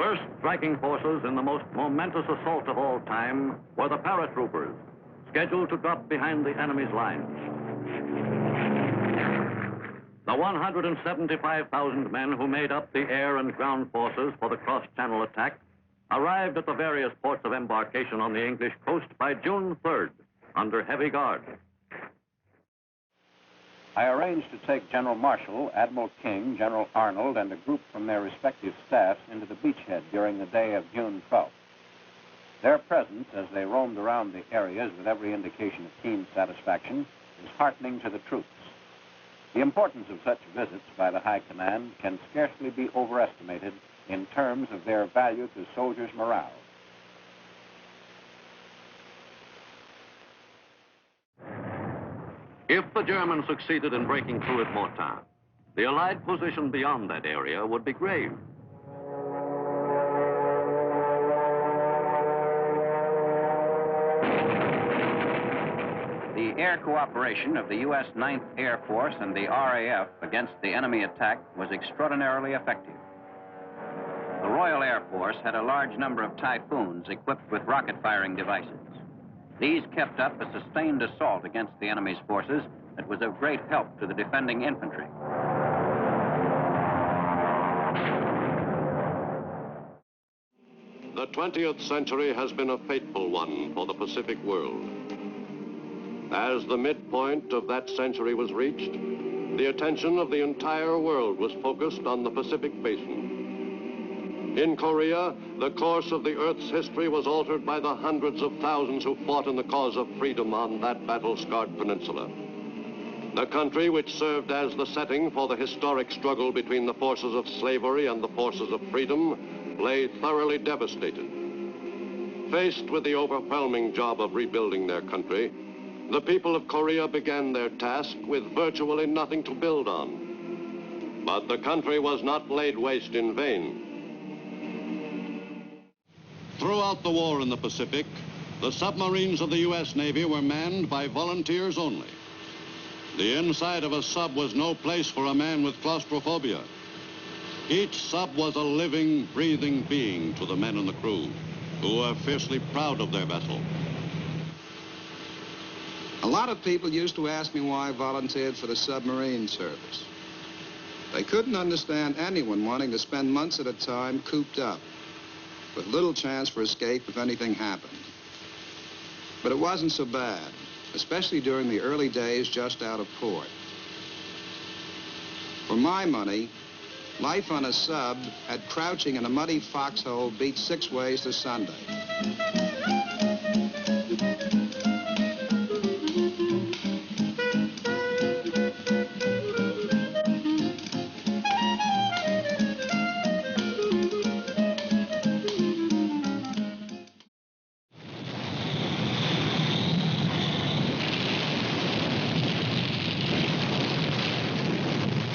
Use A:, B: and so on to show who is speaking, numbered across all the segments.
A: First striking forces in the most momentous assault of all time were the paratroopers, scheduled to drop behind the enemy's lines. The 175,000 men who made up the air and ground forces for the cross-channel attack arrived at the various ports of embarkation on the English coast by June 3rd, under heavy guard.
B: I arranged to take General Marshall, Admiral King, General Arnold, and a group from their respective staffs into the beachhead during the day of June 12th. Their presence, as they roamed around the areas with every indication of keen satisfaction, is heartening to the troops. The importance of such visits by the High Command can scarcely be overestimated in terms of their value to soldiers' morale.
A: If the Germans succeeded in breaking through at Mortain, the Allied position beyond that area would be grave.
B: The air cooperation of the U.S. 9th Air Force and the RAF against the enemy attack was extraordinarily effective. The Royal Air Force had a large number of Typhoons equipped with rocket-firing devices. These kept up a sustained assault against the enemy's forces that was of great help to the defending infantry.
C: The 20th century has been a fateful one for the Pacific world. As the midpoint of that century was reached, the attention of the entire world was focused on the Pacific Basin. In Korea, the course of the Earth's history was altered by the hundreds of thousands who fought in the cause of freedom on that battle-scarred peninsula. The country which served as the setting for the historic struggle between the forces of slavery and the forces of freedom lay thoroughly devastated. Faced with the overwhelming job of rebuilding their country, the people of Korea began their task with virtually nothing to build on. But the country was not laid waste in vain. Throughout the war in the Pacific, the submarines of the U.S. Navy were manned by volunteers only. The inside of a sub was no place for a man with claustrophobia. Each sub was a living, breathing being to the men and the crew, who were fiercely proud of their vessel.
D: A lot of people used to ask me why I volunteered for the submarine service. They couldn't understand anyone wanting to spend months at a time cooped up, with little chance for escape if anything happened. But it wasn't so bad, especially during the early days just out of port. For my money, life on a sub had crouching in a muddy foxhole beat 6 ways to Sunday.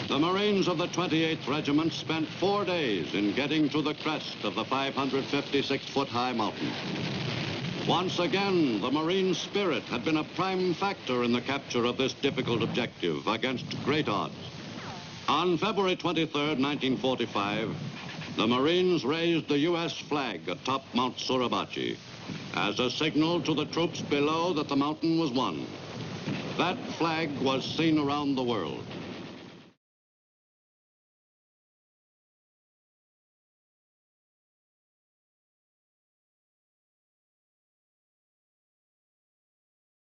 C: The Marines of the 28th Regiment spent 4 days in getting to the crest of the 556-foot-high mountain. Once again, the Marine spirit had been a prime factor in the capture of this difficult objective against great odds. On February 23rd, 1945, the Marines raised the U.S. flag atop Mount Suribachi as a signal to the troops below that the mountain was won. That flag was seen around the world.